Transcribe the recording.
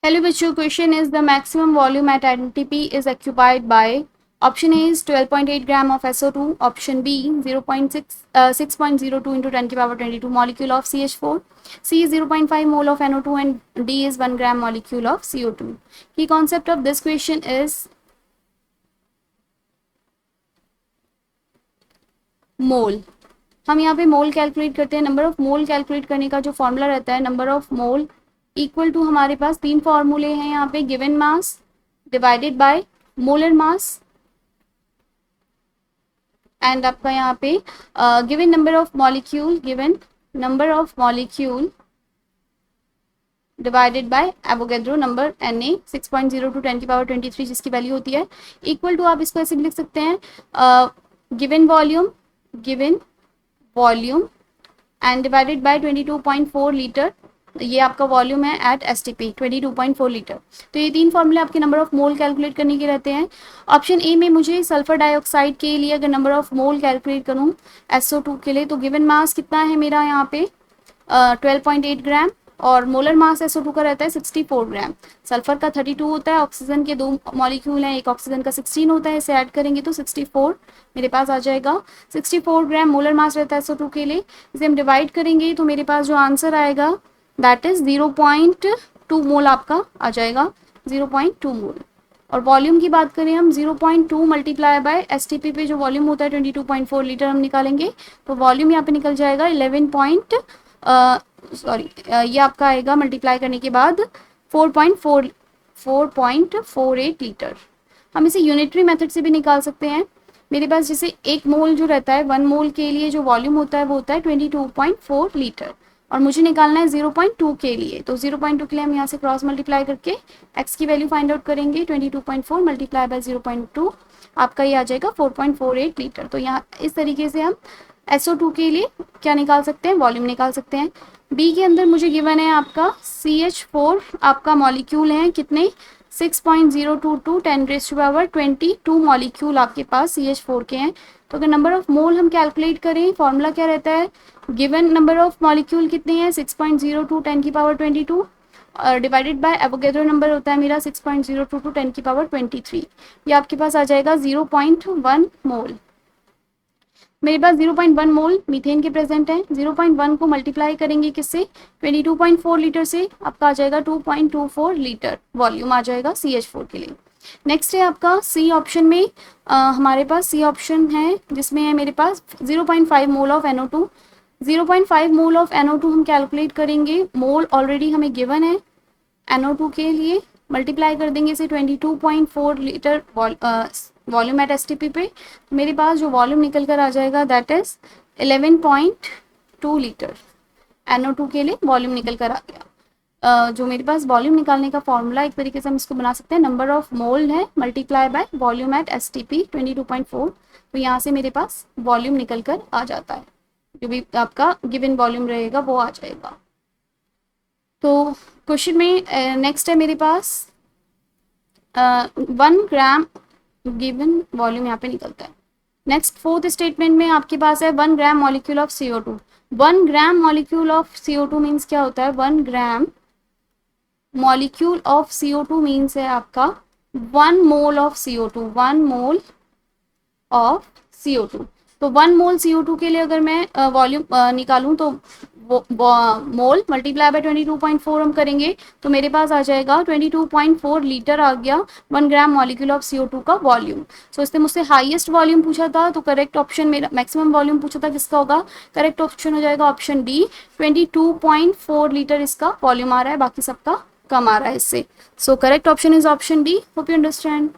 Hello बच्चों, question is the maximum volume at NTP is occupied by option A is 12.8 gram of SO2, option B 6.02 into 10 की power 22 molecule of CH4, C 0.5 mole of NO2 and D is 1 gram molecule of CO2. Key concept of this question is mole. हम यहाँ पे मोल calculate करते हैं. Number of mole calculate करने का जो formula रहता है, number of mole equal to, हमारे पास तीन फॉर्मूले हैं यहाँ पे, given mass divided by molar mass and आपका यहाँ पे given number of molecule divided by Avogadro number Na 6.02 10 की पावर 23 जिसकी वैल्यू होती है इक्वल टू, आप इसको ऐसे भी लिख सकते हैं, given volume and divided by 22.4 litre. ये आपका वॉल्यूम है एट STP 22.4 लीटर. तो ये तीन फॉर्मूले आपके नंबर ऑफ मोल कैलकुलेट करने के रहते हैं. ऑप्शन ए में मुझे सल्फर डाइऑक्साइड के लिए अगर नंबर ऑफ मोल कैलकुलेट करूँ SO2 के लिए, तो गिवन मास कितना है मेरा यहाँ पे 12.8 ग्राम और मोलर मास SO2 का रहता है 64 ग्राम. सल्फर का 32 होता है, ऑक्सीजन के दो मॉलिक्यूल हैं, एक ऑक्सीजन का 16 होता है, इसे ऐड करेंगे तो 64 मेरे पास आ जाएगा. 64 ग्राम मोलर मास रहता है SO2 के लिए. इसे हम डिवाइड करेंगे तो मेरे पास जो आंसर आएगा दैट इज 0.2 मोल आपका आ जाएगा, 0.2 मोल. और वॉल्यूम की बात करें हम, 0.2 मल्टीप्लाई बाय STP पे जो वॉल्यूम होता है 22.4 लीटर हम निकालेंगे तो वॉल्यूम यहाँ पे निकल जाएगा 11 ये आपका आएगा मल्टीप्लाई करने के बाद 4.48 लीटर. हम इसे यूनिटरी मेथड से भी निकाल सकते हैं. मेरे पास जैसे एक मोल जो रहता है, 1 मोल के लिए जो वॉल्यूम होता है वो होता है 22.4 लीटर और मुझे निकालना है 0.2 के लिए. तो 0.2 के लिए हम यहाँ से क्रॉस मल्टीप्लाई करके x की वैल्यू फाइंड आउट करेंगे. 22.4 मल्टीप्लाई बाय 0.2 आपका ये आ जाएगा 4.48 लीटर. तो यहाँ इस तरीके से हम SO2 के लिए क्या निकाल सकते हैं, वॉल्यूम निकाल सकते हैं. बी के अंदर मुझे गिवन है आपका CH4, आपका मॉलिक्यूल है कितने 6.022 10⁻22 मॉलिक्यूल आपके पास CH4 के हैं. तो अगर नंबर ऑफ मोल हम कैलकुलेट करें, फॉर्मूला क्या रहता है, गिवन नंबर ऑफ मॉलिक्यूल कितने हैं 6.02 10 की पावर 22 और डिवाइडेड बाय एवोगैड्रो नंबर होता है मेरा 6.022 10 की पावर 23. ये आपके पास आ जाएगा 0.1 मोल. मेरे पास 0.1 मोल मीथेन के प्रेजेंट है. 0.1 को मल्टीप्लाई करेंगे किससे, 22.4 लीटर से, आपका आ जाएगा 2.24 लीटर वॉल्यूम आ जाएगा CH4 के लिए. नेक्स्ट है आपका सी ऑप्शन में. हमारे पास सी ऑप्शन है जिसमें है मेरे पास 0.5 mole of NO2. 0.5 mole of NO2 हम कैलकुलेट करेंगे. मोल ऑलरेडी हमें गिवन है NO2 के लिए, मल्टीप्लाई कर देंगे इसे 22.4 लीटर वॉल्यूम एट STP पे. मेरे पास जो वॉल्यूम निकल कर आ जाएगा दैट इज 11.2 लीटर. NO2 के लिए वॉल्यूम निकल कर आ गया. जो मेरे पास वॉल्यूम निकालने का फॉर्मूला एक तरीके से हम इसको बना सकते हैं, नंबर ऑफ मोल है multiply by volume at STP 22.4. तो यहाँ से मेरे पास वॉल्यूम निकल कर आ जाता है, जो भी आपका गिवन वॉल्यूम रहेगा वो आ जाएगा. तो क्वेश्चन में नेक्स्ट है मेरे पास 1 ग्राम गिवन वॉल्यूम यहाँ पे निकलता है. नेक्स्ट फोर्थ स्टेटमेंट में आपके पास है 1 gram molecule of CO2. 1 gram molecule of CO2 means क्या होता है, 1 gram molecule of CO2 means है आपका 1 mole of CO2, 1 mole of CO2. तो 1 मोल CO2 के लिए अगर मैं वॉल्यूम निकालूं तो मोल मल्टीप्लाई बाय 22.4 हम करेंगे तो मेरे पास आ जाएगा 22.4 लीटर आ गया 1 ग्राम मॉलिक्यूल ऑफ CO2 का वॉल्यूम. सो इसने मुझसे हाईएस्ट वॉल्यूम पूछा था तो करेक्ट ऑप्शन मेरा, मैक्सिमम वॉल्यूम पूछा था किसका होगा, करेक्ट ऑप्शन हो जाएगा ऑप्शन डी. 22.4 लीटर इसका वॉल्यूम आ रहा है, बाकी सबका कम आ रहा है इससे. So correct option is option D. Hope you understand.